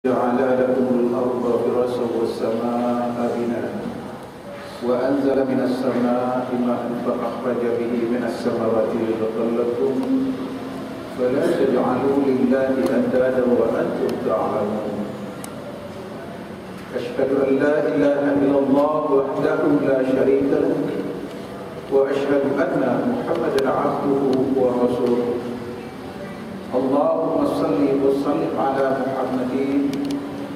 جعل لكم الأرض فراشا والسماء بناء وأنزل من السماء ماء فأخرج به من الثمرات رزقا لكم فلا تجعلوا لله أندادا وأنتم تعلمون أشهد أن لا إله إلا الله وحده لا شريك له وأشهد أن محمدا عبده ورسوله اللهم صل وسلم على محمد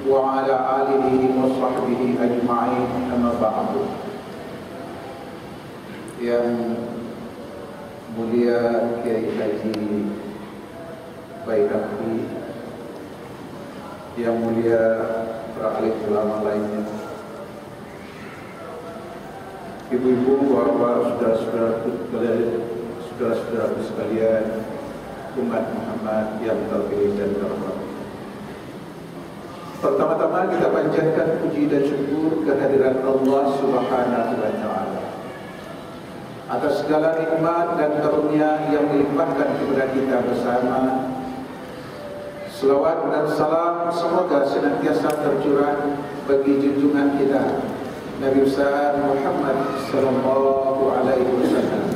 وعلى آله وصحبه أجمعين أما بعد. Yang mulia Kiai Haji Baidakhi, yang mulia para alim ulama lainnya, ibu-ibu, bapak, saudara-saudara sekalian, umat Muhammad yang terpilih dan terhormat. Pertama-tama kita panjatkan puji dan syukur kehadirat Allah Subhanahu wa Ta'ala atas segala nikmat dan karunia yang dilimpahkan kepada kita bersama. Selawat dan salam semoga senantiasa tercurah bagi junjungan kita Nabi besar Muhammad sallallahu alaihi wasallam,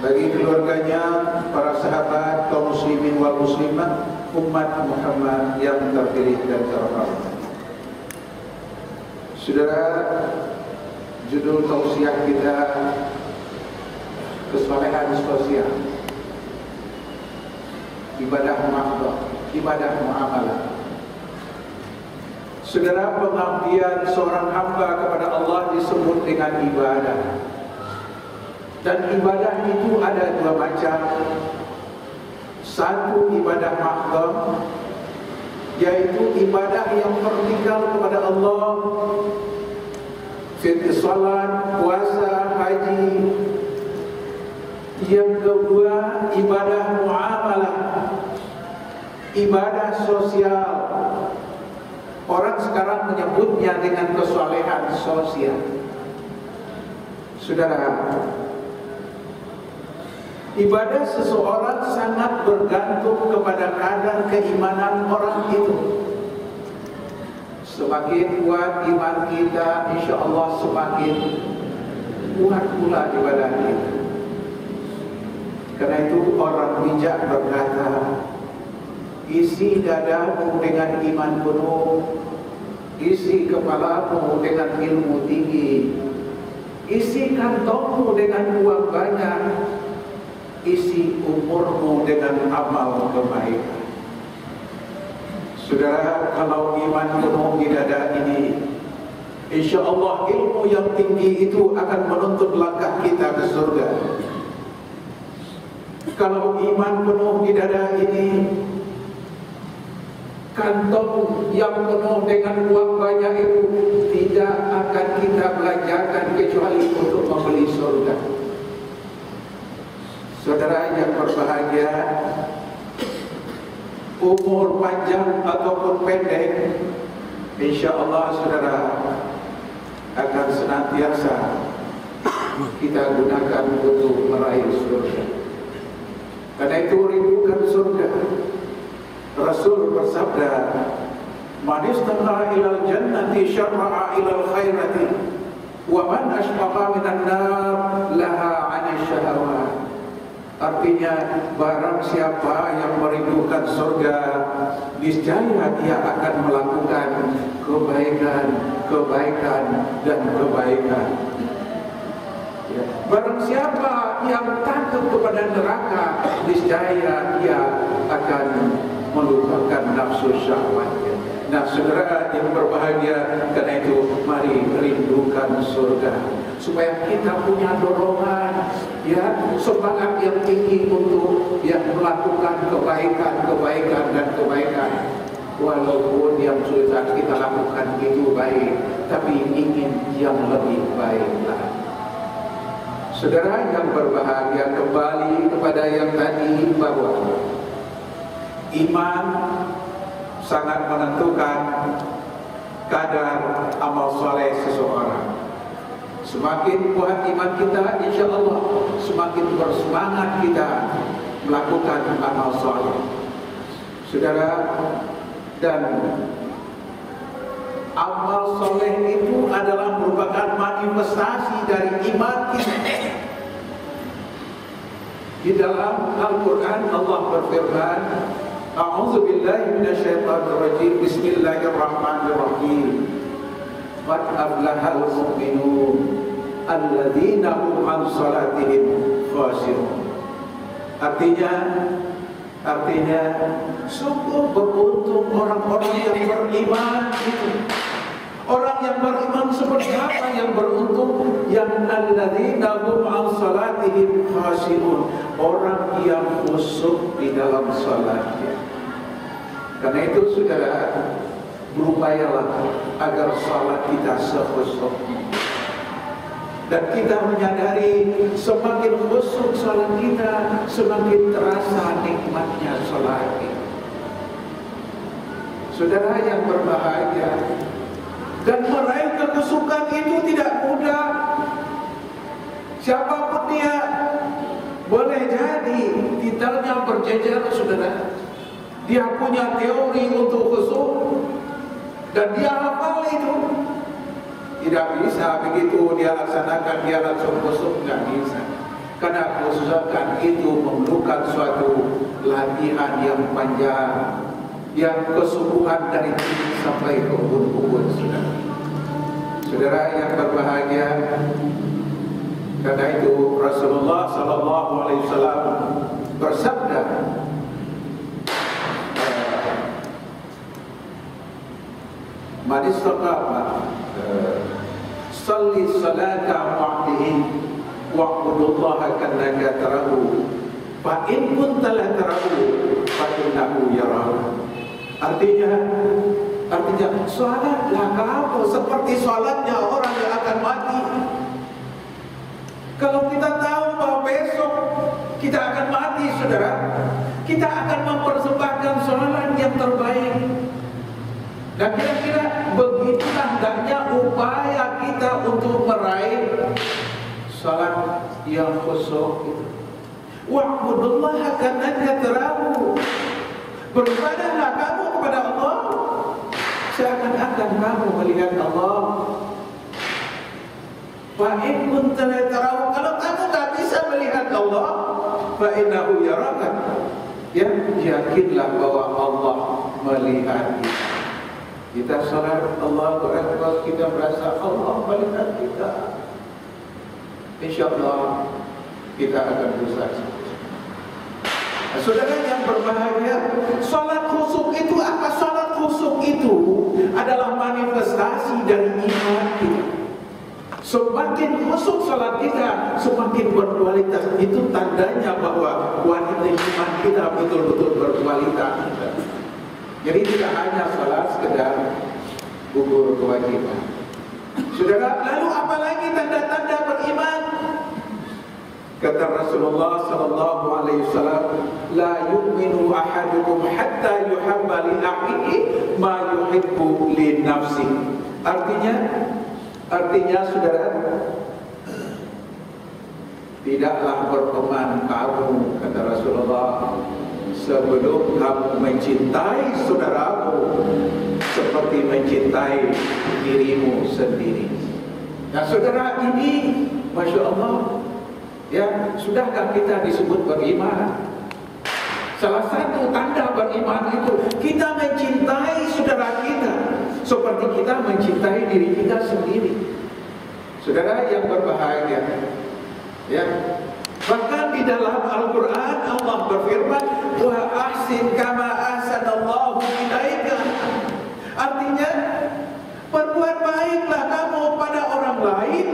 bagi keluarganya, para sahabat, kaum muslimin wal muslimat, umat Muhammad yang terpilih dan terhormat. Saudara, judul tausiah kita kesolehan sosial, ibadah muamalah, ibadah muamalah. Saudara, pengabdian seorang hamba kepada Allah disebut dengan ibadah. Dan ibadah itu ada dua macam. Satu ibadah mahdhah, yaitu ibadah yang vertikal kepada Allah, seperti salat, puasa, haji. Yang kedua ibadah muamalah, ibadah sosial. Orang sekarang menyebutnya dengan kesolehan sosial. Saudara, ibadah seseorang sangat bergantung kepada kadar keimanan orang itu. Semakin kuat iman kita, insya Allah semakin kuat pula ibadah kita. Karena itu orang bijak berkata, isi dadamu dengan iman penuh, isi kepalamu dengan ilmu tinggi, isi kantongmu dengan uang banyak, isi umurmu dengan amal kebaikan. Saudara, kalau iman penuh di dada ini, insya Allah ilmu yang tinggi itu akan menuntut langkah kita ke surga. Kalau iman penuh di dada ini, kantong yang penuh dengan uang banyak itu tidak akan kita belanjakan kecuali untuk membeli surga. Saudara yang berbahagia, umur panjang ataupun pendek, insya Allah saudara akan senantiasa kita gunakan untuk meraih surga. Karena itu rindukan surga. Rasul bersabda, "Man istaqaa ilal jannati syarra'a ilal khairati, wa man ashfaqa minan nar laha 'anil syahawat." Artinya, barang siapa yang merindukan surga, niscaya dia akan melakukan kebaikan, kebaikan dan kebaikan. Ya. Barang siapa yang takut kepada neraka, niscaya dia akan melupakan nafsu syahwatnya. Nah, saudara yang berbahagia, karena itu mari rindukan surga, supaya kita punya dorongan, ya, semangat yang tinggi untuk yang melakukan kebaikan dan kebaikan. Walaupun yang sudah kita lakukan itu baik, tapi ingin yang lebih baik lagi. Saudara yang berbahagia, kembali kepada yang tadi, bahwa iman sangat menentukan kadar amal soleh seseorang. Semakin kuat iman kita, insya Allah semakin bersemangat kita melakukan amal soleh. Saudara, Dan amal soleh itu adalah merupakan manifestasi dari iman kita. Di dalam Al-Quran Allah berfirman, A'udzu billahi minasyaitonir rajim. Bismillahirrahmanirrahim. Qad aflahal mu'minun alladzina hum 'an salatihim khashi'un. Artinya sungguh beruntung orang-orang yang beriman itu. Orang yang beriman seperti apa yang beruntung? Yang alladzina hum 'an salatihim khashi'un. Orang yang khusyuk di dalam salatnya. Karena itu saudara, berupayalah agar salat kita sekhusyuknya. Dan kita menyadari semakin khusyuk salat kita, semakin terasa nikmatnya salat kita. Saudara yang berbahagia, dan meraih kekhusyukan itu tidak mudah. Siapapun dia, boleh jadi titelnya berjejer, saudara. Dia punya teori untuk khusyuk dan dia hafal itu. Tidak bisa begitu dia laksanakan, dia langsung khusyuk, tidak bisa. Karena khusyukan itu memerlukan suatu latihan yang panjang, yang kesungguhan dari sini sampai ke ubun-ubun, saudara. Saudara yang berbahagia, karena itu Rasulullah sallallahu alaihi wasallam bersabda, "Man istaqama salli salata wa'dihi wa'budullaha kannaka tarahu fa in kunta la tarahu fa innahu yarahu." Artinya salatlah kamu seperti salatnya orang yang akan mati. Kalau kita tahu bahwa besok kita akan mati, saudara, kita akan mempersembahkan salat yang terbaik. Dan kira-kira begitulah hendaknya upaya kita untuk meraih salat yang khusyuk itu. Wa'budullaha kannaka tarahu. Beribadahlah kamu kepada Allah seakan-akan kamu melihat Allah. Fa in kunta la tarahu, kalau kamu tak bisa melihat Allah, fa innahu yaraka. Ya, yakinlah bahwa Allah melihat kita. Kita salat Allahu Akbar, kita merasa Allah melihat kita. InsyaAllah kita akan berusaha. Saudara yang berbahagia, salat khusyuk itu apa? Salat khusyuk itu adalah manifestasi dari iman kita. Semakin khusyuk salat kita, semakin berkualitas. Itu tandanya bahwa kualitas iman kita betul-betul berkualitas. Jadi tidak hanya salat sekedar gugur kewajiban. Saudara, lalu apalagi tanda-tanda beriman? Kata Rasulullah sallallahu alaihi wasallam, la yu'minu ahadukum hatta yuhabba li akhihi ma yuhibbu li nafsihi. Artinya saudara, tidaklah beriman kamu, kata Rasulullah, sebelum kamu mencintai saudaramu seperti mencintai dirimu sendiri. Nah saudara, ini Masya Allah, ya, sudahkah kita disebut beriman? Salah satu tanda beriman itu kita mencintai saudara kita seperti kita mencintai diri kita sendiri. Saudara yang berbahagia, ya, bahkan di dalam Al-Quran Allah berfirman, wa ahsin kama ahsanallahu ilaika. Artinya, berbuat baiklah kamu pada orang lain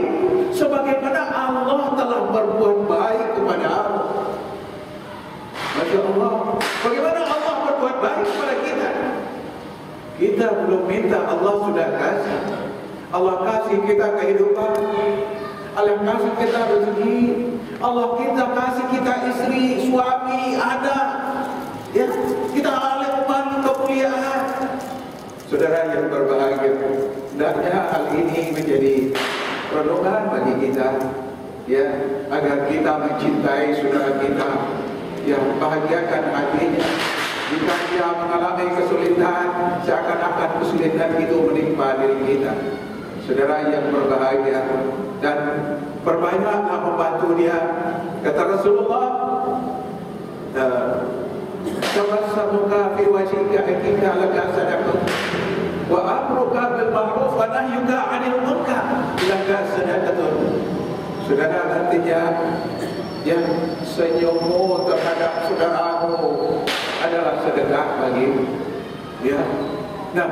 sebagaimana Allah telah berbuat baik kepada kamu. Masya Allah, bagaimana Allah berbuat baik kepada kita? Kita belum minta, Allah sudah kasih. Allah kasih kita kehidupan, Allah kasih kita rezeki, Allah kasih kita istri, suami, anak, ya, kita alim, kemuliaan. Saudara yang berbahagia, hendaknya hal ini menjadi renungan bagi kita, ya, agar kita mencintai saudara kita, ya, bahagiakan hatinya, Jika dia mengalami kesulitan, seakan-akan kesulitan itu menimpa diri kita. Saudara yang berbahagia, dan perbanyaklah membantu dia. Kata Rasulullah, tabassamuka fi wajhika akika laka sadaqah wa amruka bil ma'ruf wa nahyuka 'anil munkar laka sadaqah. Saudara, artinya yang senyummu terhadap saudaramu adalah sedekah bagimu. Ya. Nah,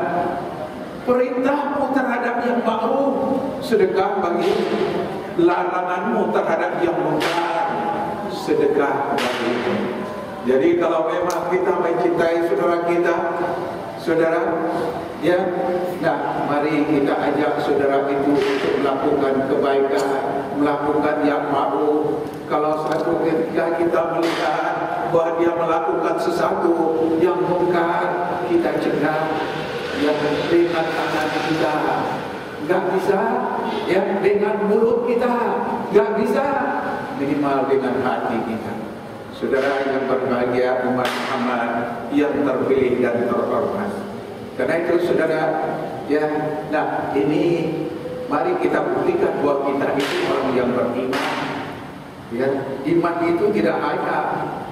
perintahmu terhadap yang ma'ruf sedekah bagimu. Laranganmu terhadap yang munkar sedekah bagimu. Jadi kalau memang kita mencintai saudara kita, saudara, ya, nah mari kita ajak saudara itu untuk melakukan kebaikan, melakukan yang ma'ruf. Kalau satu ketika kita melihat bahwa dia melakukan sesuatu yang munkar, kita cegah yang dengan tangan kita. Enggak bisa, ya, dengan mulut kita. Enggak bisa, minimal dengan hati kita. Saudara yang berbahagia, umat Muhammad yang terpilih dan terhormat. Karena itu saudara, ya, nah ini mari kita buktikan bahwa kita itu orang yang beriman. Ya, iman itu tidak hanya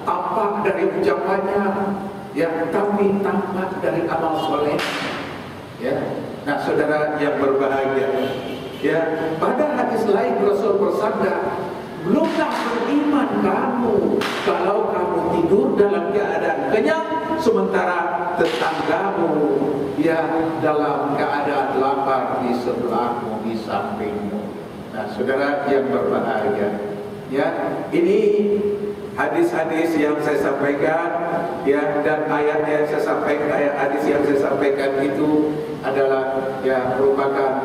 tampak dari ucapannya, ya, tapi tampak dari amal soleh. Ya, nah saudara yang berbahagia, ya, pada hadis lain Rasul bersabda, belumlah beriman kamu kalau kamu tidur dalam keadaan kenyang, sementara tetanggamu ya dalam keadaan lapar di sebelahmu, di sampingmu. Nah saudara yang berbahagia, ya, ini hadis-hadis yang saya sampaikan, ya, dan ayat yang saya sampaikan, ayat hadis yang saya sampaikan itu adalah ya merupakan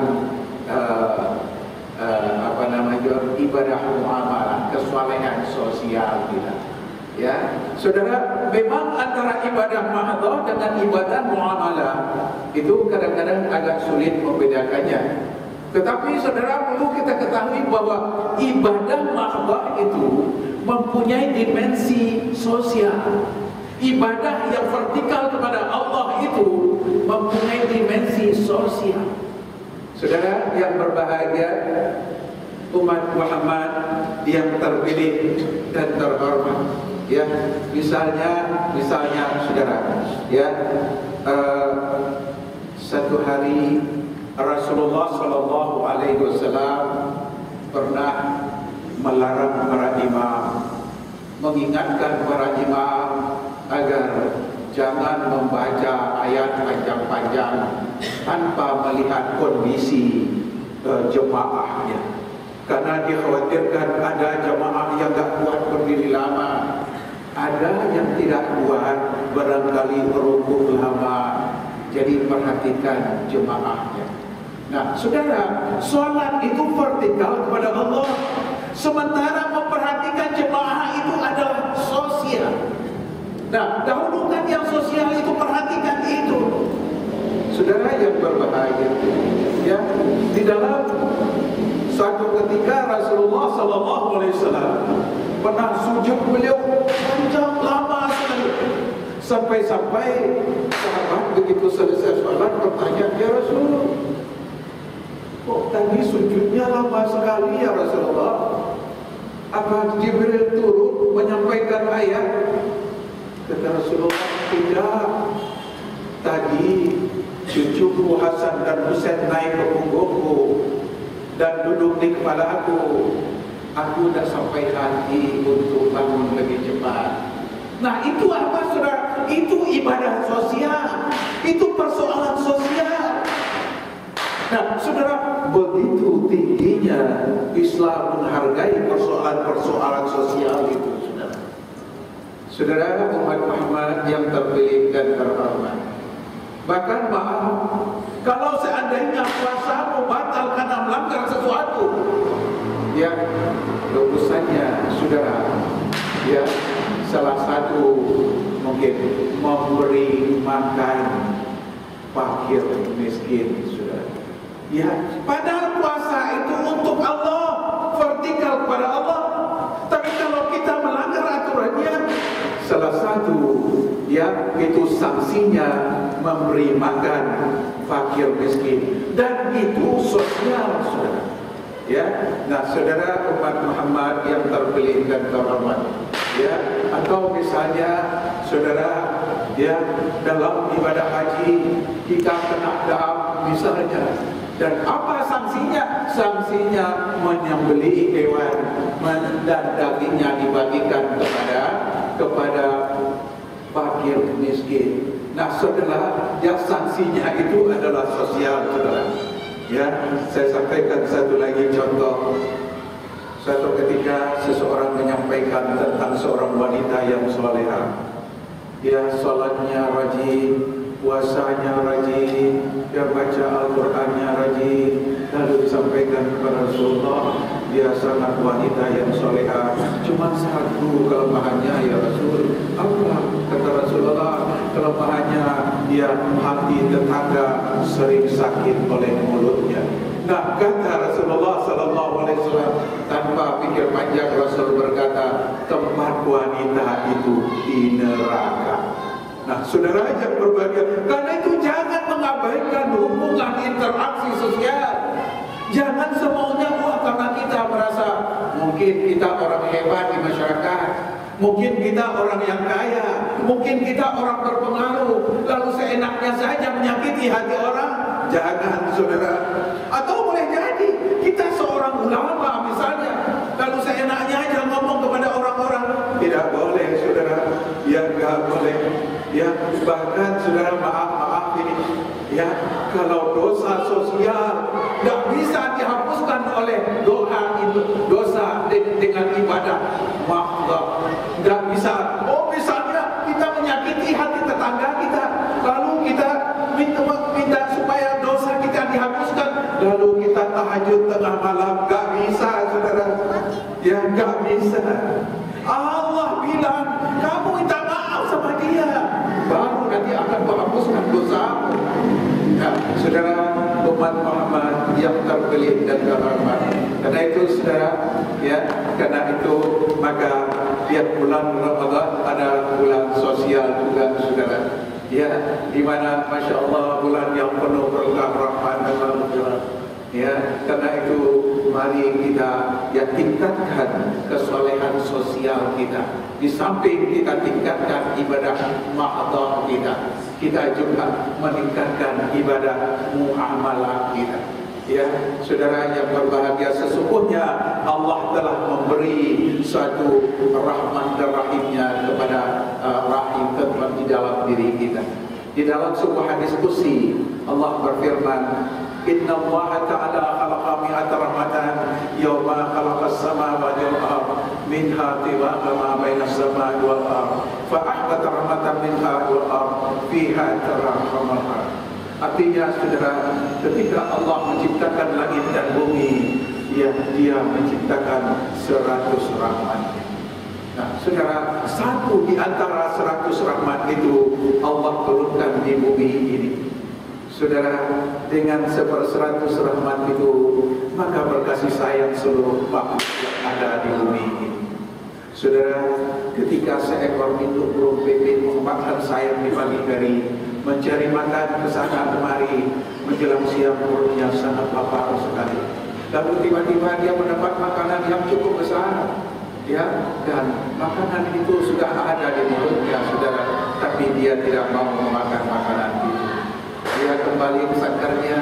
ibadah muamalah, kesalehan sosial kita. Ya, saudara, memang antara ibadah mahdhah dengan ibadah muamalah itu kadang-kadang agak sulit membedakannya. Tetapi saudara perlu kita ketahui bahwa ibadah mahdhah itu mempunyai dimensi sosial. Ibadah yang vertikal kepada Allah itu mempunyai dimensi sosial. Saudara yang berbahagia, umat Muhammad yang terpilih dan terhormat, ya, misalnya saudara, ya, satu hari Rasulullah Shallallahu Alaihi Wasallam pernah melarang para imam, mengingatkan para imam agar jangan membaca ayat panjang-panjang tanpa melihat kondisi jemaahnya, karena dikhawatirkan ada jemaah yang tak kuat berdiri lama, ada yang tidak kuat barangkali rukuk lama. Jadi perhatikan jemaahnya. Nah saudara, sholat itu vertikal kepada Allah, sementara memperhatikan jemaah itu adalah sosial. Nah, dahulukan yang sosial itu, perhatikan itu. Saudara yang berbahagia, ya, di dalam suatu ketika Rasulullah Sallallahu Alaihi Wasallam pernah sujud beliau panjang lama sekali, sampai-sampai sahabat begitu selesai sholat bertanya, ya Rasul, kok tadi sujudnya lama sekali ya Rasulullah? Apa Jibril turun menyampaikan ayat? Kata Rasulullah, tidak. Tadi cucuku Hasan dan Husain naik ke punggungku dan duduk di kepala aku. Aku tidak sampai hati untuk bangun lebih cepat. Nah itu apa saudara? Itu ibadah sosial. Itu persoalan sosial. Nah saudara, begitu tingginya Islam menghargai persoalan-persoalan sosial itu. Saudara umat Muhammad yang terpilih dan terhormat, bahkan maaf, kalau seandainya puasamu batal karena melanggar sesuatu, ya terusannya saudara, ya salah satu mungkin memberi makan fakir miskin, saudara. Ya, padahal puasa itu untuk Allah, vertikal kepada Allah. Tapi kalau kita melanggar aturannya, salah satu ya itu sanksinya memberi makan fakir miskin, dan itu sosial, saudara. Ya, nah saudara umat Muhammad yang terpilih dan terhormat, ya, atau misalnya saudara, ya, dalam ibadah haji kita kena dam misalnya, dan apa sanksinya? Sanksinya menyembelih hewan dan dagingnya dibagikan kepada fakir miskin. Nah saudara, ya sanksinya itu adalah sosial, saudara. Ya, saya sampaikan satu lagi contoh. Suatu ketika seseorang menyampaikan tentang seorang wanita yang solehah. Dia salatnya rajin, puasanya rajin, dia baca Al-Qurannya rajin. Lalu disampaikan kepada Rasulullah, dia sangat wanita yang solehah, cuma satu kelemahannya ya Rasul. Apa? Kata Rasulullah, kelemahannya dia hati tetangga sering sakit oleh mulutnya. Nah, kata Rasulullah SAW, tanpa pikir panjang Rasul berkata, tempat wanita itu di neraka. Nah, saudara yang berbahagia, karena itu jangan mengabaikan hubungan interaksi sosial. Jangan semaunya, karena kita merasa mungkin kita orang hebat di masyarakat, mungkin kita orang yang kaya, mungkin kita orang berpengaruh, lalu seenaknya saja menyakiti hati orang. Jangan, saudara. Atau boleh jadi kita seorang ulama misalnya, lalu seenaknya aja ngomong kepada orang-orang. Tidak boleh, saudara. Ya, nggak boleh. Ya, bahkan saudara, maaf ini, ya, kalau dosa sosial tidak bisa dihapuskan oleh doa itu, dosa dengan ibadah, maaf, tidak bisa. Oh, misalnya kita menyakiti hati tetangga kita, lalu kita minta supaya dosa kita dihapuskan, lalu kita tahajud tengah malam, nggak bisa, saudara. Ya, nggak bisa. Allah bilang kamu minta maaf sama dia, baru nanti akan menghapuskan dosa. Nah, saudara umat Muhammad yang terpilih dan terhormat, karena itu saudara, ya, karena itu maka tiap bulan Ramadan ada bulan sosial juga, saudara. Ya, di mana masya Allah bulan yang penuh berkah rahmat dan maghfirah. Ya, karena itu mari kita ya tingkatkan kesolehan sosial kita. Di samping kita tingkatkan ibadah ma'adhah kita juga meningkatkan ibadah muamalah kita. Ya, saudara yang berbahagia, sesungguhnya Allah telah memberi suatu rahmat dan rahimnya kepada rahim tempat di dalam diri kita. Di dalam sebuah hadis qudsi Allah berfirman, Inna Allah Ta'ala khalaqa mi'ata rahmatan yawma khalaqas samawati wal ardh minha tibaqa ma baina as-samai wal ardh fa ahbata rahmatan minha wal ardh fiha tarahhamul ardh. Artinya, saudara, ketika Allah menciptakan langit dan bumi, ya, dia menciptakan 100 rahmat. Nah, saudara, satu di antara 100 rahmat itu Allah turunkan di bumi ini. Saudara, dengan 100 rahmat itu, maka berkasih sayang seluruh makhluk yang ada di bumi ini. Saudara, ketika seekor induk burung pipit mengembangkan sayap di pagi hari, mencari makan ke sana kemari, menjelang siang perutnya sangat lapar sekali. Lalu tiba-tiba dia mendapat makanan yang cukup besar, ya, dan makanan itu sudah ada di mulutnya, saudara, tapi dia tidak mau memakan makanan itu. Dia kembali ke sangkarnya,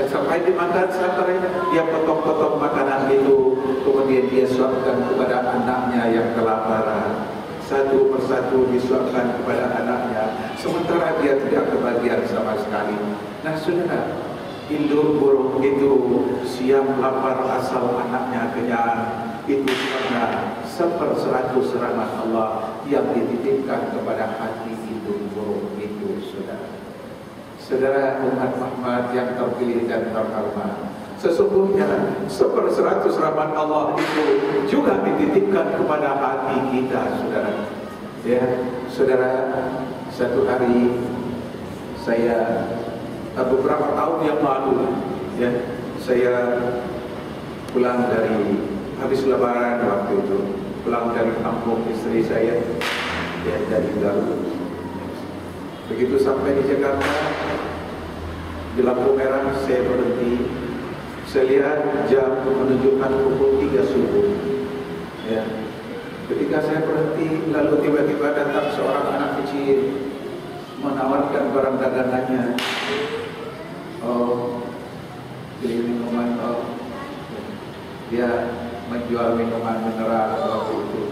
sampai dimakan sangkarnya, dia potong-potong makanan itu, kemudian dia suapkan kepada anaknya yang kelaparan. Satu persatu disuapkan kepada anaknya, sementara dia tidak kebagian sama sekali. Nah, saudara, induk burung itu siap lapar asal anaknya kenyang. Itu karena 100 rahmat Allah yang dititipkan kepada hati induk burung itu, saudara. Saudara umat Muhammad yang terpilih dan terhormat, sesungguhnya 100 rahmat Allah itu juga dititipkan kepada hati kita, saudara. Ya, saudara, satu hari saya beberapa tahun yang lalu, ya, saya pulang dari habis Lebaran waktu itu, pulang dari kampung istri saya, ya, dari Garut. Begitu sampai di Jakarta, di lampu merah saya berhenti. Saya lihat jam menunjukkan pukul 3 subuh. Ya. Ketika saya berhenti, lalu tiba-tiba datang seorang anak kecil menawarkan barang dagangannya. Oh, beli minuman. Oh, dia menjual minuman mineral waktu itu.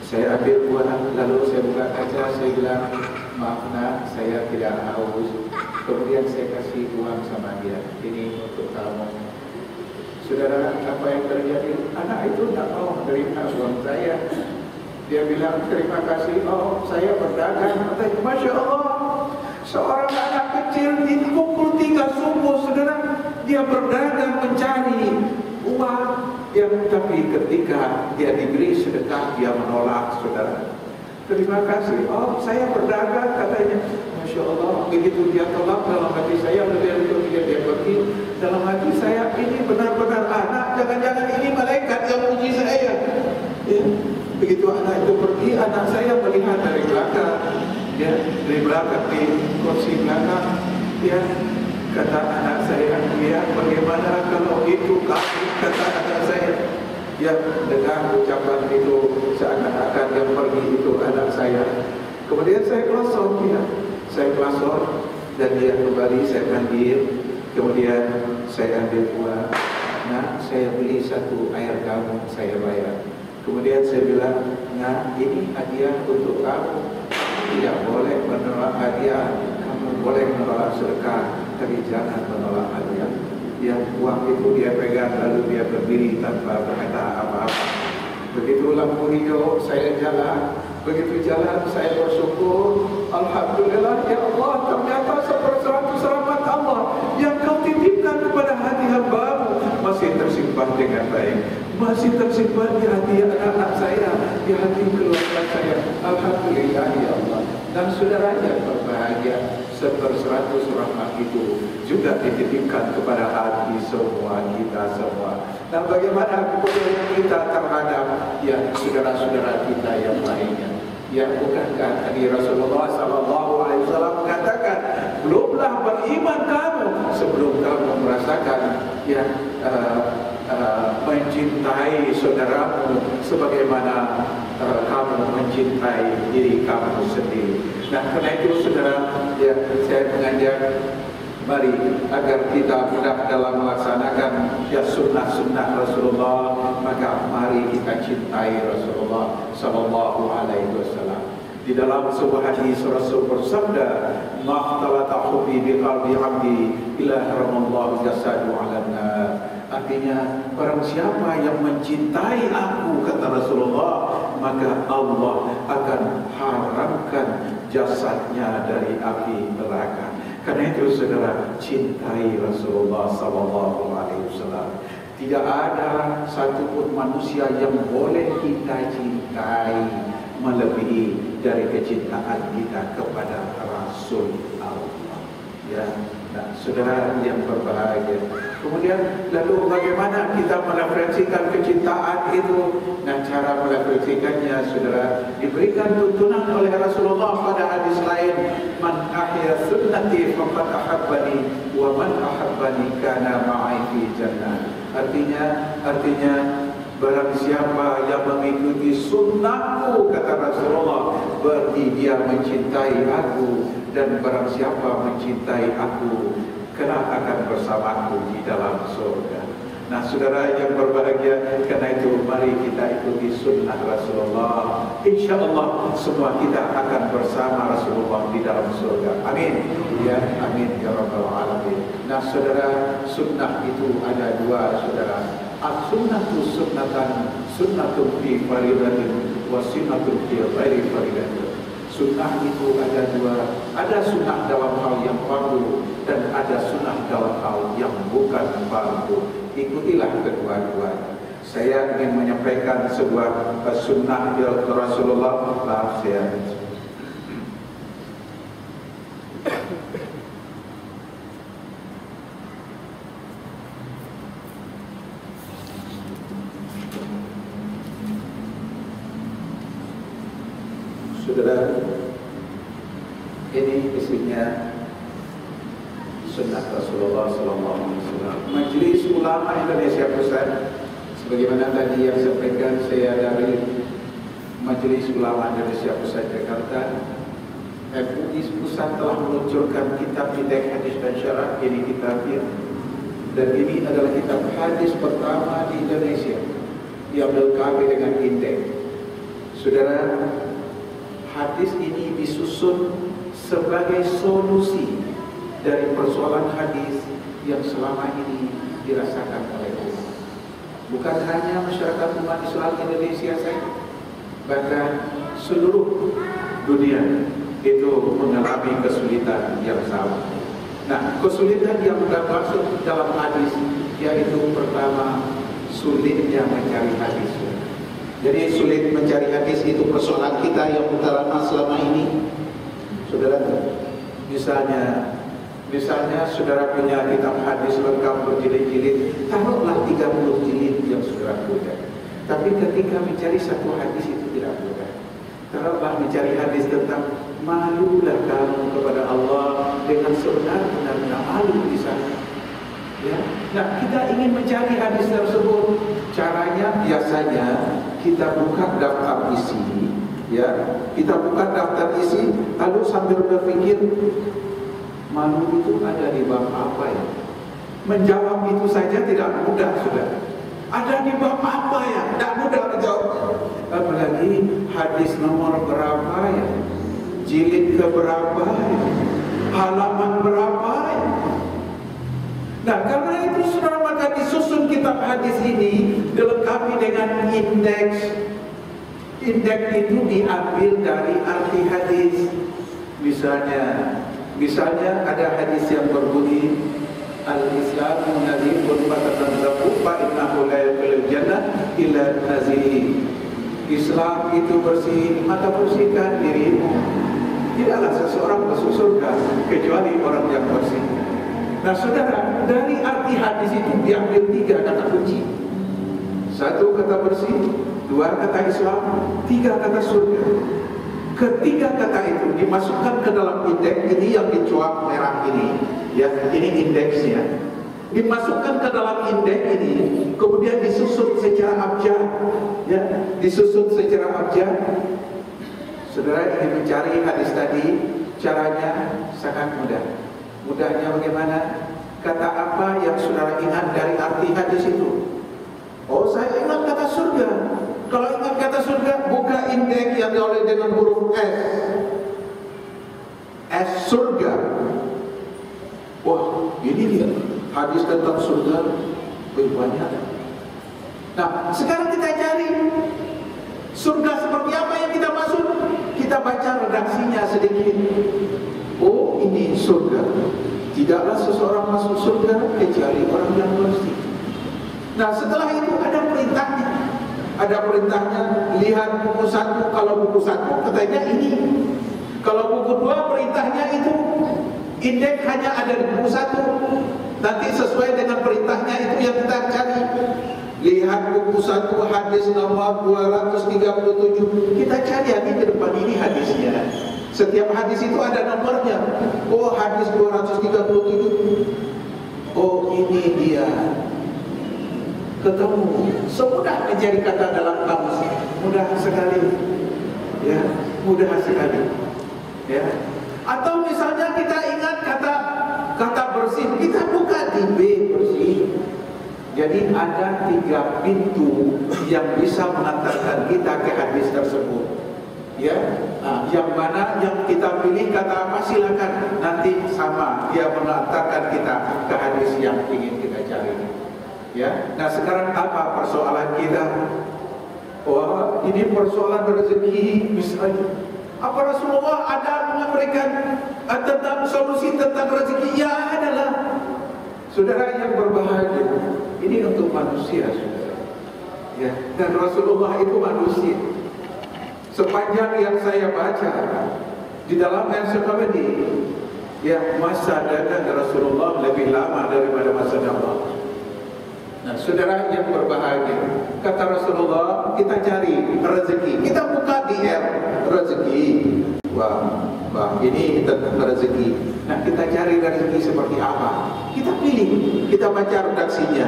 Saya ambil uang, lalu saya buka kaca, saya bilang, maaf nak, saya tidak haus. Kemudian saya kasih uang sama dia, ini untuk kamu. Saudara, apa yang terjadi? Anak itu tidak mau menerima uang saya. Dia bilang, terima kasih, oh saya berdagang. Masya Allah, seorang anak kecil di pukul 3 subuh, saudara, dia berdagang mencari uang. Yang tapi ketika dia diberi sedekah, dia menolak, saudara. Terima kasih. Oh, saya berdagang, katanya. Masya Allah. Begitu dia tolak, dalam hati saya lebih dia pergi. Dalam hati saya, ini benar-benar anak. Jangan-jangan ini malaikat yang puji saya. Ya. Begitu anak itu pergi, anak saya melihat dari belakang. Ya, dari belakang di kursi belakang. Ya. Kata anak saya, ya bagaimana kalau itu kami, kata anak saya. Ya, dengan ucapan itu seakan-akan yang pergi itu anak saya. Kemudian saya kelosor dia. Saya kelosor dan dia kembali, saya panggil. Kemudian saya ambil uang. Nah, saya beli 1 air galon, saya bayar. Kemudian saya bilang, nah ini hadiah untuk kamu. Tidak boleh menolak hadiah. Kamu boleh menolak sedekah, tapi jangan menolak hadiah. Yang uang itu dia pegang, lalu dia berdiri tanpa berkata apa-apa. Begitu lampu hijau, saya jalan. Begitu jalan, saya bersyukur. Alhamdulillah, ya Allah, ternyata seperseratus rahmat Allah yang kau titipkan kepada hati hamba-Mu masih tersimpan dengan baik, masih tersimpan di hati anak-anak saya, di hati keluarga saya. Alhamdulillah, ya Allah. Dan saudara yang berbahagia, seperseratus rahmat itu juga dititipkan kepada hati semua kita semua. Dan bagaimana kepedulian kita terhadap ya saudara-saudara kita yang lainnya? Ya, bukankah tadi Rasulullah SAW mengatakan, belumlah beriman kamu sebelum kamu merasakan ya mencintai saudaramu sebagaimana kamu mencintai diri kamu sendiri. Nah, karena itu saudara, ya saya mengajak mari agar kita mudah dalam melaksanakan ya sunnah-sunnah Rasulullah, maka mari kita cintai Rasulullah sallallahu alaihi wasallam. Di dalam sebuah hadis Rasul bersabda, "Maqtalata hubbi biqalbi 'abdi ila haramallahu jasadu 'alan nar." Artinya, barang siapa yang mencintai aku, kata Rasulullah, maka Allah akan haramkan jasadnya dari api neraka. Karena itu saudara, cintai Rasulullah SAW. Tidak ada satupun manusia yang boleh kita cintai melebihi dari kecintaan kita kepada Rasul Allah. Ya, nah, saudara yang berbahagia. Kemudian lalu bagaimana kita mereferensikan kecintaan itu? Nah, cara mereferensikannya saudara diberikan tuntunan oleh Rasulullah pada hadis lain, man ahya sunnati faqad ahabbani wa man ahabbani kana ma'i fi jannah. Artinya barang siapa yang mengikuti sunnahku, kata Rasulullah, berarti dia mencintai aku, dan barang siapa mencintai aku kelak akan bersamaku di dalam surga. Nah, saudara yang berbahagia, karena itu mari kita ikuti sunnah Rasulullah. InsyaAllah semua kita akan bersama Rasulullah di dalam surga. Amin. Ya, amin ya rabbal alamin. Nah, saudara, sunnah itu ada 2, saudara. As-sunnatu sunnatan, sunnatun fi faridatin wa sunnatun fi ghairi faridatin. Sunnah itu ada 2. Ada sunnah dalam hal yang fardu dan ada sunnah dalam hal yang bukan fardu. Ikutilah kedua-duanya. Saya ingin menyampaikan sebuah sunnah Rasulullah. Maaf saya. Saudara, sunnah Rasulullah SAW. Majelis Ulama Indonesia Pusat, sebagaimana tadi yang sampaikan saya dari Majelis Ulama Indonesia Pusat Jakarta, MUI Pusat telah meluncurkan kitab Indeks Hadis dan Syarah, ini kitabnya, dan ini adalah kitab hadis pertama di Indonesia yang dilengkapi dengan indeks. Saudara, hadis ini disusun sebagai solusi dari persoalan hadis yang selama ini dirasakan oleh umat. Bukan hanya masyarakat umat Islam Indonesia saja, bahkan seluruh dunia itu mengalami kesulitan yang sama. Nah, kesulitan yang termasuk dalam hadis yaitu pertama, sulitnya mencari hadis. Jadi sulit mencari hadis itu persoalan kita yang utama selama ini. Saudara, misalnya saudara punya kitab hadis lengkap berjilid-jilid, taruhlah 30 jilid yang saudara punya. Tapi ketika mencari satu hadis itu tidak mudah. Taruhlah mencari hadis tentang malulah kamu kepada Allah dengan sebenar-benarnya malu di sana. Ya. Nah, kita ingin mencari hadis tersebut. Caranya biasanya kita buka daftar isi, ya. Kita buka daftar isi, lalu sambil berpikir, malu itu ada di bab apa ya? Menjawab itu saja tidak mudah, sudah. Ada di bab apa ya? Tidak mudah menjawab. Apalagi hadis nomor berapa ya? Jilid keberapa ya? Halaman berapa ya? Nah, karena itu saudara, maka disusun kitab hadis ini dilengkapi dengan indeks. Indeks itu diambil dari arti hadis. Misalnya ada hadis yang berbunyi al-Islamu nazifun fatatadzaqu fa innahu la yadkhulul jannah illa nazih. Islam itu bersih, maka bersihkan dirimu. Tidaklah seseorang masuk surga kecuali orang yang bersih. Nah, saudara, dari arti hadis itu diambil 3 kata kunci. 1 kata bersih, 2 kata Islam, 3 kata surga. Ketiga kata itu dimasukkan ke dalam indeks ini yang dicuak merah ini, ya, ini indeksnya. Dimasukkan ke dalam indeks ini, kemudian disusun secara abjad, ya, disusun secara abjad. Saudara ingin mencari hadis tadi, caranya sangat mudah. Mudahnya bagaimana? Kata apa yang saudara ingat dari arti hadis itu? Oh, saya ingat kata surga. Kalau ingat kata surga, buka indeks yang dioleh dengan huruf S. S surga. Wah, ini dia hadis tentang surga banyak. Nah, sekarang kita cari surga seperti apa yang kita maksud. Kita baca redaksinya sedikit. Oh, ini surga. Tidaklah seseorang masuk surga kecuali orang yang bersih. Nah, setelah itu ada perintahnya. Ada perintahnya, lihat buku 1. Kalau buku 1 katanya ini. Kalau buku 2 perintahnya itu. Indeks hanya ada di buku 1. Nanti sesuai dengan perintahnya itu yang kita cari. Lihat buku 1 hadis nomor 237. Kita cari di depan ini hadisnya. Setiap hadis itu ada nomornya. Oh, hadis 237. Oh, ini dia. Ketemu. Semudah mencari kata dalam kamus. Mudah sekali. Ya, mudah sekali. Ya. Atau misalnya kita ingat kata bersih, kita buka di B, bersih. Jadi ada 3 pintu yang bisa mengantarkan kita ke hadis tersebut. Ya, nah, yang mana yang kita pilih kata apa silakan, nanti sama dia mengantarkan kita ke hadis yang ingin kita cari. Ya, nah sekarang apa persoalan kita? Oh, ini persoalan rezeki misalnya. Apa Rasulullah ada memberikan tentang solusi tentang rezeki? Ya, adalah. Saudara yang berbahagia, ini untuk manusia, saudara. Ya, dan Rasulullah itu manusia. Sepanjang yang saya baca di dalam ensiklopedia, ya, masa dagang Rasulullah lebih lama daripada masa dakwah. Nah, saudara yang berbahagia, kata Rasulullah, kita cari rezeki. Kita buka di R, rezeki. Wah, ini tentang rezeki. Nah, kita cari rezeki seperti apa? Kita pilih, kita baca redaksinya.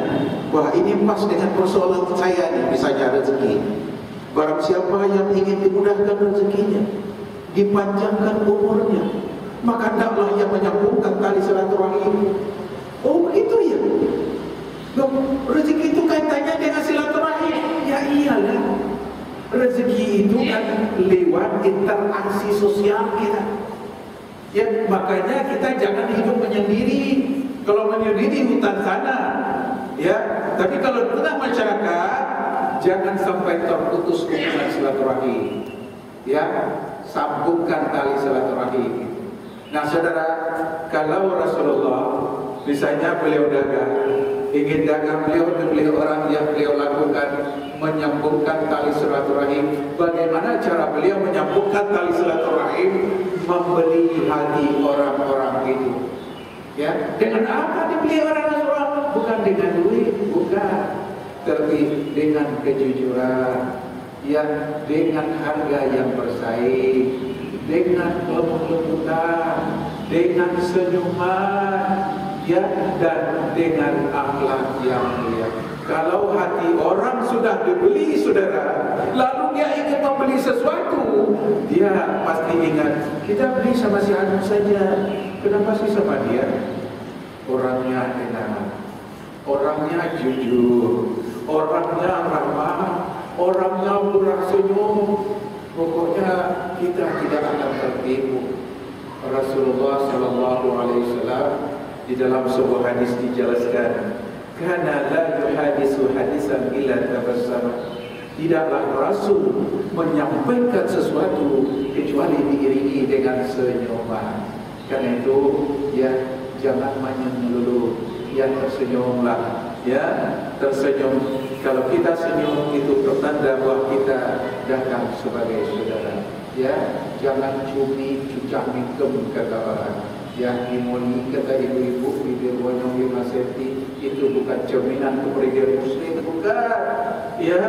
Wah, ini pas dengan persoalan saya nih, misalnya rezeki. Barang siapa yang ingin dimudahkan rezekinya, dipanjangkan umurnya, maka hendaklah ia menyambungkan tali silaturahim. Oh, begitu ya? Rezeki itu kaitannya dengan silaturahim. Ya iyalah. Rezeki itu kan lewat interaksi sosial kita. Ya, makanya kita jangan hidup menyendiri. Kalau menyendiri hutan sana, ya. Tapi kalau di tengah masyarakat, jangan sampai terputus hubungan silaturahim. Ya, sambungkan tali silaturahim. Nah, saudara, kalau Rasulullah misalnya beliau dagang, ingin dagang beliau orang yang beliau lakukan menyambungkan tali silaturahim. Bagaimana cara beliau menyambungkan tali silaturahim? Membeli hati orang-orang itu. Ya, dengan apa dibeli orang-orang? Bukan dengan duit, bukan, tapi dengan kejujuran, ya, dengan harga yang bersaing, dengan lemah lembutan, dengan senyuman, ya, dan dengan akhlak yang mulia. Kalau hati orang sudah dibeli, saudara, lalu dia ingin membeli sesuatu, dia pasti ingat, kita beli sama si Anu saja. Kenapa sih sama dia? Orangnya enak, orangnya jujur, orangnya ramah, orangnya murah senyum. Pokoknya kita tidak akan tertipu. Rasulullah SAW di dalam sebuah hadis dijelaskan, karena la yuhadisu hadisan illa tabassama. Tidaklah Rasul menyampaikan sesuatu kecuali diiringi dengan senyuman. Karena itu, ya, jangan manyun melulu, ya, tersenyumlah, ya, tersenyum. Kalau kita senyum itu pertanda bahwa kita datang sebagai saudara. Ya, jangan cumi cucah mikem kata orang. Ya, imoni kata ibu-ibu bibir bonyong 5 cm, itu bukan cerminan kepribadian muslim, bukan. Ya,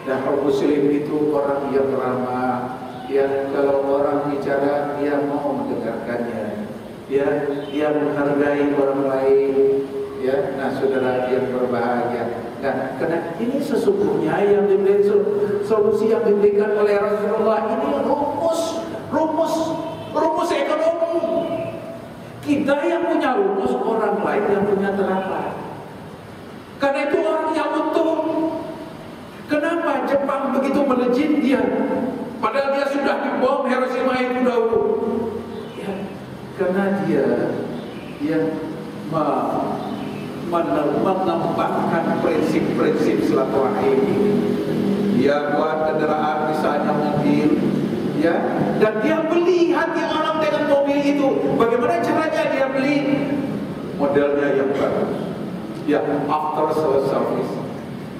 dan orang muslim itu orang yang ramah. Ya, kalau orang bicara dia mau mendengarkannya. Ya, dia menghargai orang lain. Ya, nah saudara yang berbahagia. Nah, karena ini sesungguhnya yang diberikan solusi yang diberikan oleh Rasulullah ini rumus ekonomi. Kita yang punya rumus, orang lain yang punya terapan. Karena itu orang yang untung. Kenapa Jepang begitu melejit dia? Padahal dia sudah dibom Hiroshima itu dahulu. Ya, karena dia mengembangkan prinsip-prinsip silaturahim. Dia buat kendaraan misalnya mobil, ya, dan dia beli hati orang dengan mobil itu. Bagaimana caranya dia beli? Modelnya yang bagus, ya, after sales service,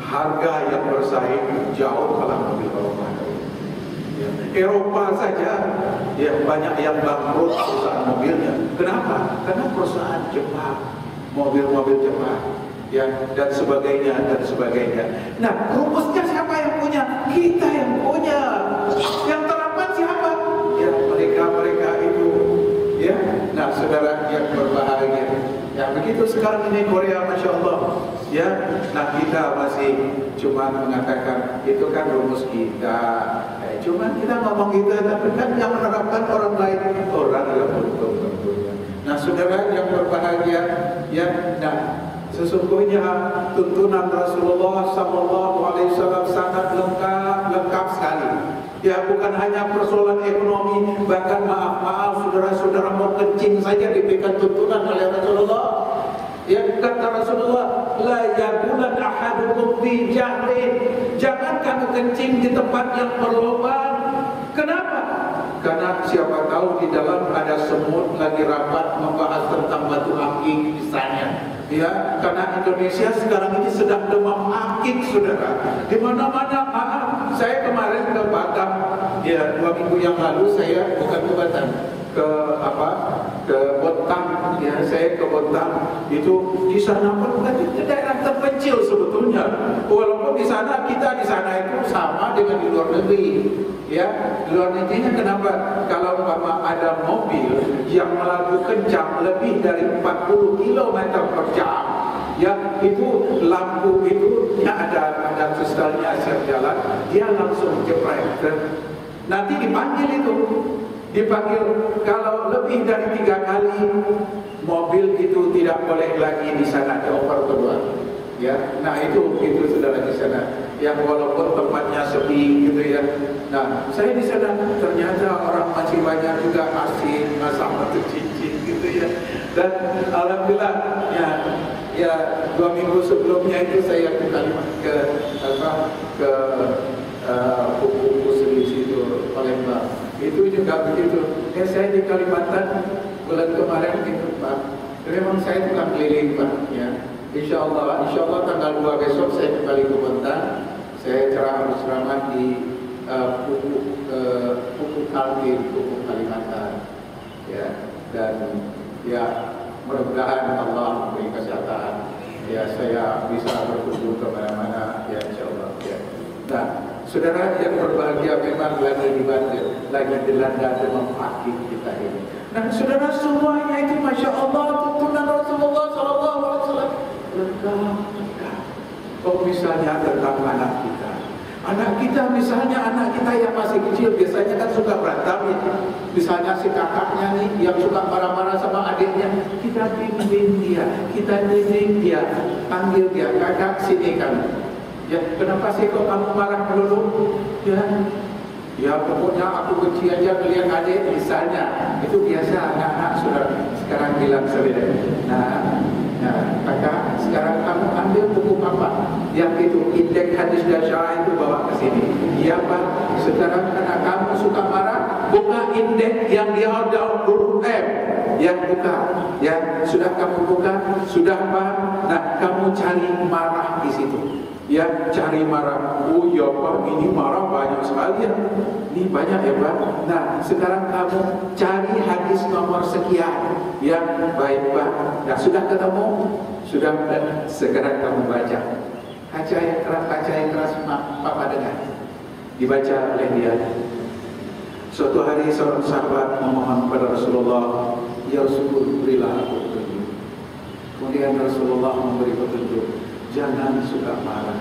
harga yang bersaing jauh kalah mobil Eropa. Ya, Eropa saja, ya, banyak yang bangkrut perusahaan mobilnya. Kenapa? Karena perusahaan Jepang, mobil-mobil Jepang, ya, dan sebagainya dan sebagainya. Nah, rumusnya siapa yang punya? Kita yang punya. Yang terapkan siapa? Ya, mereka itu. Ya, nah saudara yang berbahagia. Ya, begitu sekarang ini Korea, masya Allah. Ya, nah kita masih cuma mengatakan itu kan rumus kita. Cuma kita ngomong gitu, tapi kan yang menerapkan orang lain, orang yang beruntung tentunya. Nah, saudara yang berbahagia, ya, nah sesungguhnya tuntunan Rasulullah SAW sangat lengkap sekali. Ya, bukan hanya persoalan ekonomi, bahkan maaf saudara-saudara mau kencing saja diberikan tuntunan oleh Rasulullah. Ya, kata Rasulullah, la yabulan ahadukum fi jahrin. Jangan kamu kencing di tempat yang berlubang. Kenapa? Karena siapa tahu di dalam ada semut lagi rapat membahas tentang batu akik misalnya. Ya, karena Indonesia sekarang ini sedang demam akik, saudara. Di mana-mana, saya kemarin ke Batam, ya, 2 minggu yang lalu saya bukan ke Batam, ke Bontang ya, saya ke Bontang itu di sana pun bukan daerah terpencil sebetulnya. Walaupun di sana kita di sana itu sama dengan di luar negeri. Ya, di luar negerinya kenapa? Kalau ada mobil yang melaju kencang lebih dari 40 km per jam, ya itu lampu itu ya ada kristalnya siap jalan, dia langsung jepret. Nanti dipanggil kalau lebih dari 3 kali mobil itu tidak boleh lagi di sana dioper kedua. Ya, nah itu saudara di sana. Yang walaupun tempatnya sepi gitu ya. Nah, saya di sana ternyata orang masih banyak juga masih masang batu cincin gitu ya. Dan alhamdulillah ya 2 minggu sebelumnya itu saya ke buku di situ Palembang. Itu juga begitu. Saya di Kalimantan bulan kemarin itu Pak. Memang saya tukang keliling Pak. Ya. Insya Allah tanggal 2 besok saya kembali ke Bontang. Saya ceramah di Pupuk Kalimantan. Ya, dan ya mudah-mudahan Allah memberi kesehatan. Ya, saya bisa berkunjung ke mana-mana ya insya Allah. Ya. Nah, saudara yang berbahagia memang lagi dilanda demam sakit kita ini. Nah, saudara semuanya itu masya Allah tuntunan Rasulullah SAW lengkap. Kalau misalnya tentang anak kita misalnya anak kita yang masih kecil biasanya kan suka berantem ya. Misalnya si kakaknya nih yang suka marah-marah sama adiknya, kita bimbing dia, panggil dia, kakak sini kan. Ya, kenapa sih kok kamu marah melulu? Ya pokoknya aku benci aja melihat adik misalnya. Itu biasa anak-anak sudah sekarang bilang saudara. Nah, kakak sekarang kamu ambil buku apa? Yang itu indeks hadis dan syarah itu bawa ke sini. Iya Pak. Sekarang karena kamu suka marah, buka indeks yang dia ada huruf M. Yang buka, ya sudah kamu buka, sudah Pak. Nah, kamu cari marah di situ. Ya, cari marah. Oh ya Pak, ini marah banyak sekali ya. Ini banyak ya Pak. Nah, sekarang kamu cari hadis nomor sekian. Ya, baik Pak. Nah, sudah ketemu? Sudah, dan segera kamu baca. Kaca yang keras Papa dengar. Dibaca oleh dia. Suatu hari seorang sahabat memohon kepada Rasulullah, ya Rasul, berilah aku petunjuk. Kemudian Rasulullah memberi petunjuk. Jangan suka marah.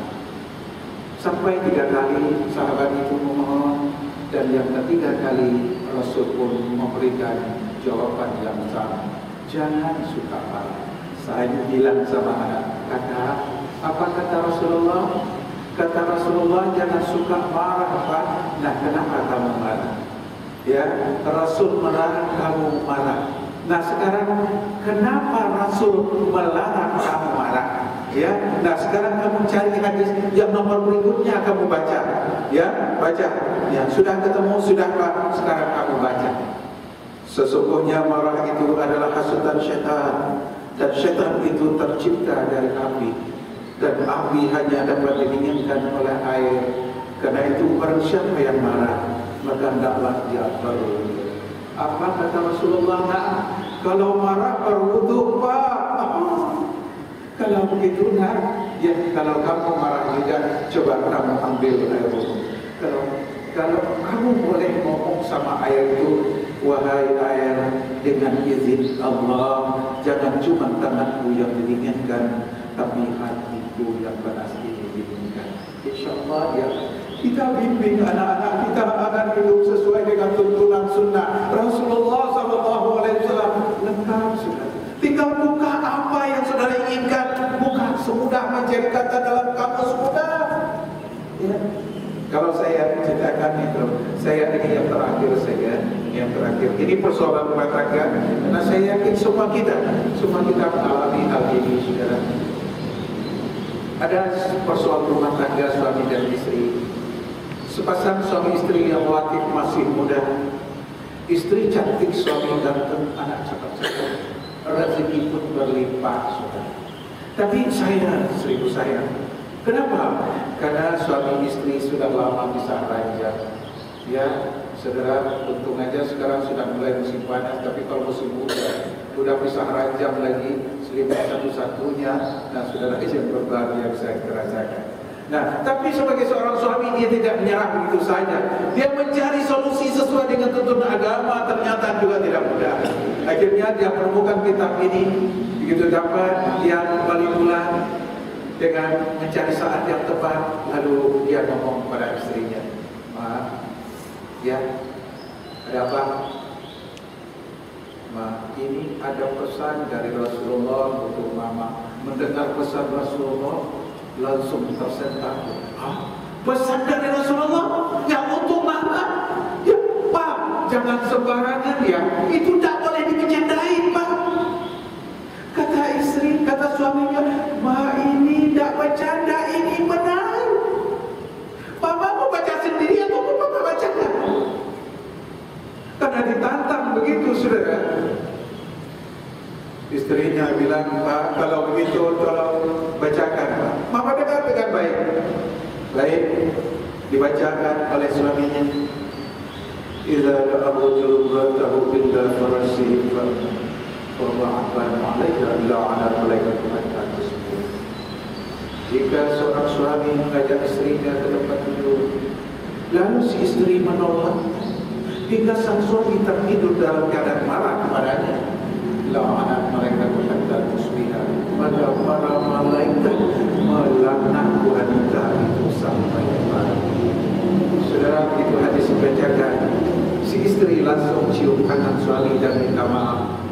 Sampai 3 kali sahabat itu memohon, dan yang ketiga kali Rasul pun memberikan jawaban yang sama. Jangan suka marah. Saya bilang sama anak, apa kata Rasulullah? Kata Rasulullah jangan suka marah Pak. Nah, kenapa kamu marah? Ya, Rasul melarang kamu marah. Nah, sekarang kenapa Rasul melarang kamu marah? Ya, nah sekarang kamu cari hadis yang nomor berikutnya kamu baca. Ya, baca. Ya, sudah ketemu, sudah Pak. Sekarang kamu baca. Sesungguhnya marah itu adalah hasutan syaitan, dan syaitan itu tercipta dari api, dan api hanya dapat didinginkan oleh air. Karena itu barang siapa yang marah, maka hendaklah dia berwudu. Apa kata Rasulullah? Nah, kalau marah berwudu Pak. Kalau begitu ya kalau kamu marah juga, coba kamu ambil air wudu. Kalau kamu boleh ngomong sama air itu, wahai air, dengan izin Allah, jangan cuma tanganku yang didinginkan, tapi hatiku yang panas ini didinginkan. InsyaAllah ya, kita bimbing anak-anak kita akan hidup sesuai dengan tuntunan sunnah Rasulullah SAW. Lengkap sudah. Tinggal buka apa yang saudara inginkan, buka semudah mencari kata dalam kamus mudah. Ya. Kalau saya ceritakan itu, saya ini yang terakhir. Ini persoalan rumah tangga, karena saya yakin semua kita mengalami hal ini, saudara. Ada persoalan rumah tangga suami dan istri. Sepasang suami istri yang relatif masih muda, istri cantik, suami ganteng, anak cakep-cakep. Rezeki pun berlimpah, saudara. Tapi saya seribu sayang. Kenapa? Karena suami istri sudah lama bisa ranjang. Ya, saudara, untung aja sekarang sudah mulai musim panas. Tapi kalau musim hujan, udah pisah ranjang lagi, selimut satu-satunya. Nah, saudara yang berbahagia yang saya rasakan. Nah, tapi sebagai seorang suami dia tidak menyerah begitu saja. Dia mencari solusi sesuai dengan tuntunan agama, ternyata juga tidak mudah. Akhirnya dia menemukan kitab ini. Begitu dapat, dia kembali pulang dengan mencari saat yang tepat. Lalu dia ngomong kepada istrinya, "Ma, ya, ada apa? Ma, ini ada pesan dari Rasulullah untuk Mama." Mendengar pesan Rasulullah langsung tersentak. "Ah, pesan dari Rasulullah yang untuk Mama? Ya, Pak, jangan sembarangan ya. Itu tak boleh dibicarain, Pak." Kata istri, kata suaminya, "Ma, ini tidak bercanda, ini benar. Mama mau baca sendiri atau Papa bacakan?" Karena ditantang begitu, saudara. Istrinya bilang, "Pak, kalau begitu tolong bacakan, Pak." Mama dengar dengan baik. Baik, dibacakan oleh suaminya. "Idza ra'awtul ratahu illa farasi Wa'afan alaika la'ana malaikat hatta tusbih." Jika seorang suami mengajak istrinya ke tempat tidur, lalu si istri menolak, hingga sang suami tertidur dalam keadaan marah kepadanya, la'ana malaikat hatta tusbih, maka para malaikat melaknat wanita itu sampai pagi. Saudara, begitu hadis dibacakan, si istri langsung cium tangan suami dan minta maaf.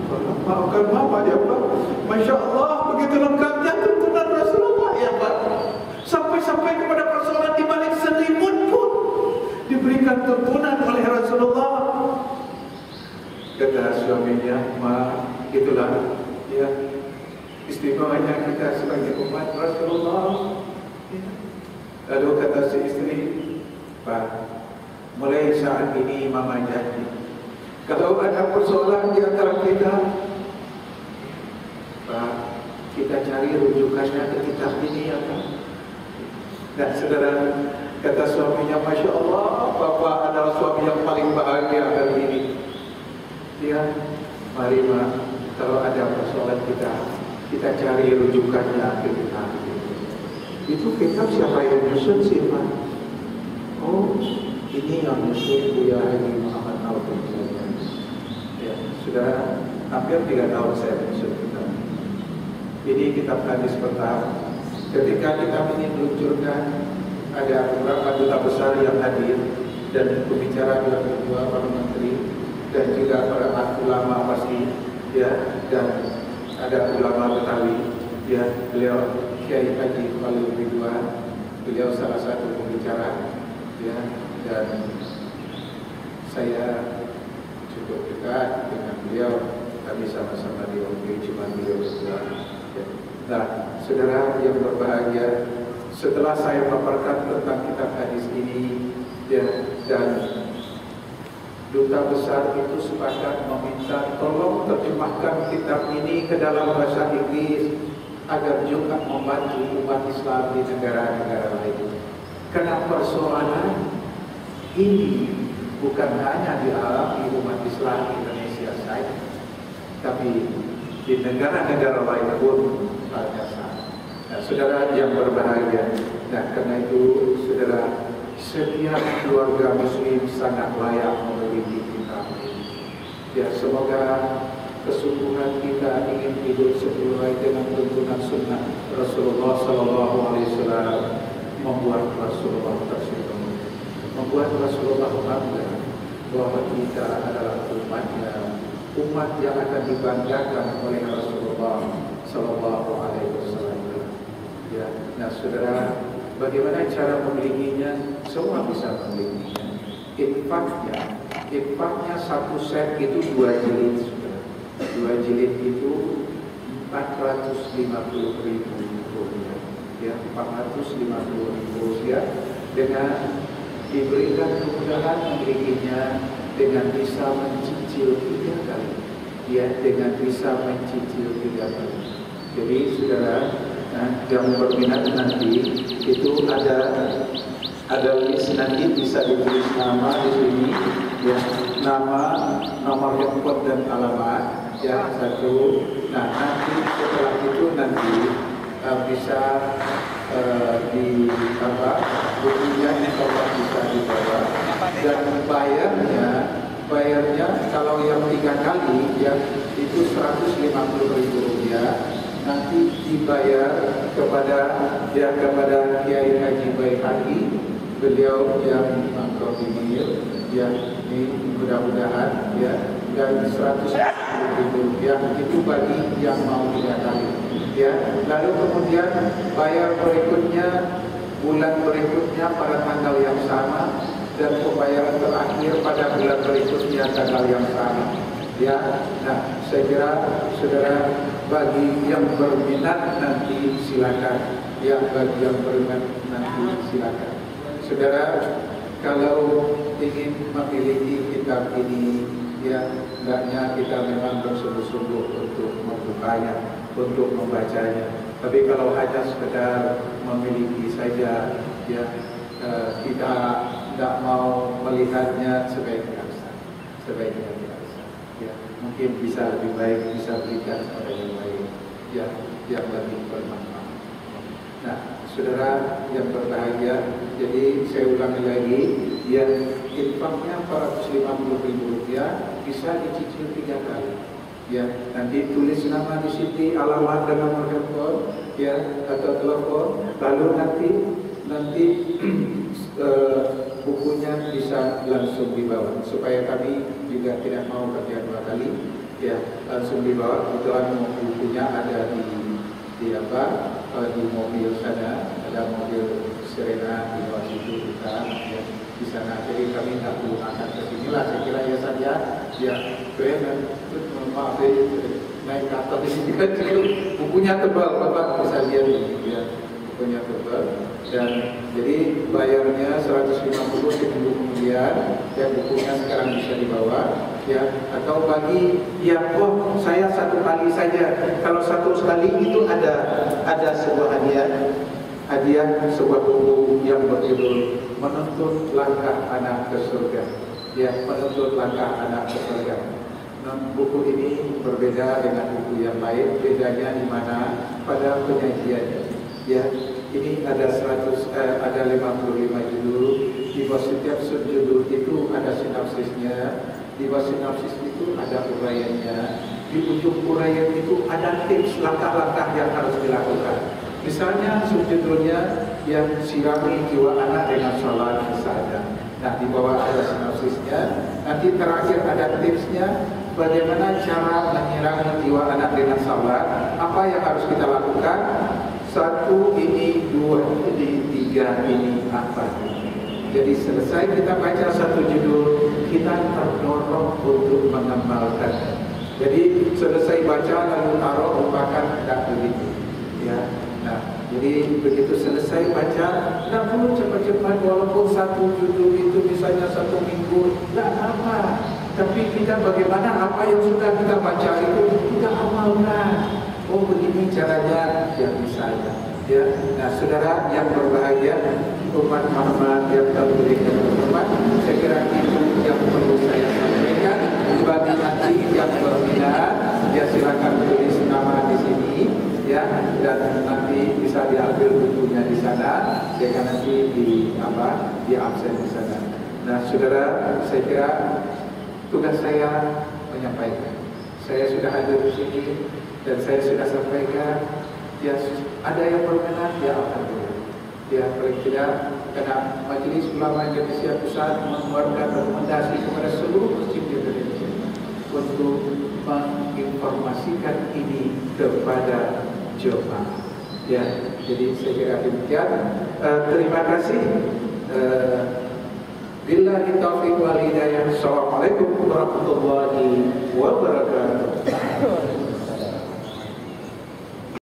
"Maafkan Mama ya Pak. Masya Allah, begitu lengkapnya tuntunan Rasulullah ya Pak. Sampai-sampai kepada persoalan di balik selimut pun diberikan tuntunan oleh Rasulullah." Kata suaminya, "Ma, itulah ya istimewanya kita sebagai umat Rasulullah." Lalu kata si istri, "Pak, mulai saat ini Mama janji, kalau ada persoalan di antara kita, Pak, kita cari rujukannya ke kitab ini ya Pak." Dan saudara, kata suaminya, "Masya Allah, Bapak adalah suami yang paling bahagia hari ini." Ya, mari Ma, kalau ada persoalan kita cari rujukannya ke kitab ini. Itu kitab siapa yang nyusun sih Pak? Oh, ini yang nyusun Buya Haji Muhammad Al-Qur'an. Ya, sudah hampir 3 tahun saya menyusun kitab. Ini kitab hadis pertama. Ketika kitab ini diluncurkan, ada beberapa duta besar yang hadir dan pembicara yang kedua, para menteri dan juga para ulama pasti, ya, dan ada ulama Betawi, ya, beliau Kiai Haji Khalil Ridwan, beliau salah satu pembicara, ya, dan saya cukup dekat dengan beliau, kami sama-sama di OP, cuma beliau berdua. Ya. Nah, saudara yang berbahagia, setelah saya paparkan tentang kitab hadis ini, ya, dan duta besar itu sepakat meminta tolong terjemahkan kitab ini ke dalam bahasa Inggris agar juga membantu umat Islam di negara-negara lain. Karena persoalan ini bukan hanya dialami umat Islam Indonesia saja, tapi di negara-negara lain pun halnya sama. Nah, saudara yang berbahagia, nah karena itu saudara, setiap keluarga Muslim sangat layak memiliki kitab ini. Ya, semoga kesungguhan kita ingin hidup sesuai dengan tuntunan sunnah Rasulullah SAW membuat Rasulullah tersebut, membuat Rasulullah bangga bahwa kita adalah umatnya, umat yang akan dibanggakan oleh Rasulullah SAW. Ya, nah saudara, bagaimana cara memilikinya? Semua bisa memilikinya. Infaknya satu set itu 2 jilid, saudara. 2 jilid itu 450.000 rupiah, ya, 450.000 rupiah, dengan diberikan kemudahan memilikinya dengan bisa mencicil 3 kali, ya, dengan bisa mencicil 3 kali. Jadi saudara, nah, yang berminat nanti itu ada list, nanti bisa ditulis nama di sini, ya, nama, nomor handphone dan alamat ya satu. Nah nanti setelah itu nanti bisa di apa bukunya insyaallah bisa dibawa, dan bayarnya kalau yang 3 kali ya itu Rp150.000 nanti dibayar kepada Kiai Haji Baihaqi, beliau yang mengkoordinir ya. Ini mudah-mudahan ya, dan Rp150.000 itu bagi yang mau 3 kali ya. Lalu kemudian bayar berikutnya bulan berikutnya pada tanggal yang sama, dan pembayaran terakhir pada bulan berikutnya tanggal yang sama ya. Nah saya kira saudara, bagi yang berminat nanti silakan ya, bagi yang berminat nanti silakan saudara. Kalau ingin memiliki kitab ini ya, hendaknya kita memang bersungguh-sungguh untuk membukanya, untuk membacanya. Tapi kalau hanya sekedar memiliki saja ya, kita tidak mau melihatnya, sebaiknya tidak usah ya. Mungkin bisa lebih baik bisa berikan kepada yang lain ya, yang lebih bermanfaat. Nah saudara yang berbahagia, jadi saya ulangi lagi ya, infaknya Rp450.000 bisa dicicil 3 kali ya. Nanti tulis nama di sini, alamat dan nomor handphone ya, atau telepon, lalu nanti bukunya bisa langsung dibawa, supaya kami juga tidak mau kerja 2 kali ya, langsung dibawa. Kebetulan bukunya ada di mobil sana, ada mobil Serena di bawah situ kita ya, di sana. Jadi kami tidak perlu angkat ke sini lah, saya kira ya saja ya. Keren, maaf naik ke atas ini juga cukup. Bukunya tebal, Bapak bisa lihat ini ya, bukunya tebal. Dan jadi bayarnya Rp150 seminggu kemudian ya, bukunya sekarang bisa dibawa ya. Atau bagi yang saya 1 kali saja, kalau 1 kali itu ada sebuah hadiah sebuah buku yang berjudul Menuntut Langkah Anak ke Surga ya, Menuntut Langkah Anak ke Surga. Nah, buku ini berbeda dengan buku yang lain. Bedanya di mana? Pada penyajiannya ya. Ini ada 55 judul. Di bawah setiap subjudul itu ada sinopsisnya. Di bawah sinopsis itu ada uraiannya. Di ujung uraian itu ada tips langkah-langkah yang harus dilakukan. Misalnya subjudulnya yang sirami jiwa anak dengan salat misalnya. Nah di bawah ada sinopsisnya. Nanti terakhir ada tipsnya, bagaimana cara menyirami jiwa anak dengan salat. Apa yang harus kita lakukan? 1 ini, 2 ini, 3 ini apa? Jadi selesai kita baca 1 judul, kita terdorong untuk mengamalkan. Jadi selesai baca lalu taruh, lupakan, tidak begitu ya. Nah jadi begitu selesai baca, tidak perlu cepat-cepat, walaupun 1 judul itu misalnya 1 minggu, tidak apa. Tapi kita bagaimana apa yang sudah kita baca itu kita amalkan. Oh begini caranya, yang misalnya ya. Nah saudara yang berbahagia, umat Muhammad yang terberikan hormat, saya kira itu yang perlu saya sampaikan. Bagi nanti yang berminat ya silakan tulis nama di sini ya, dan nanti bisa diambil bukunya di sana ya, kan nanti di absen di sana. Nah saudara, saya kira tugas saya menyampaikan. Saya sudah hadir di sini dan saya sudah sampaikan ya. Ada yang berminat ya alhamdulillah ya, paling tidak karena Majelis Ulama Indonesia Pusat mengeluarkan rekomendasi kepada seluruh masjid di Indonesia untuk menginformasikan ini kepada jemaah ya. Jadi saya kira demikian. Terima kasih. Billahi taufiq wal hidayah. Assalamualaikum warahmatullahi wabarakatuh.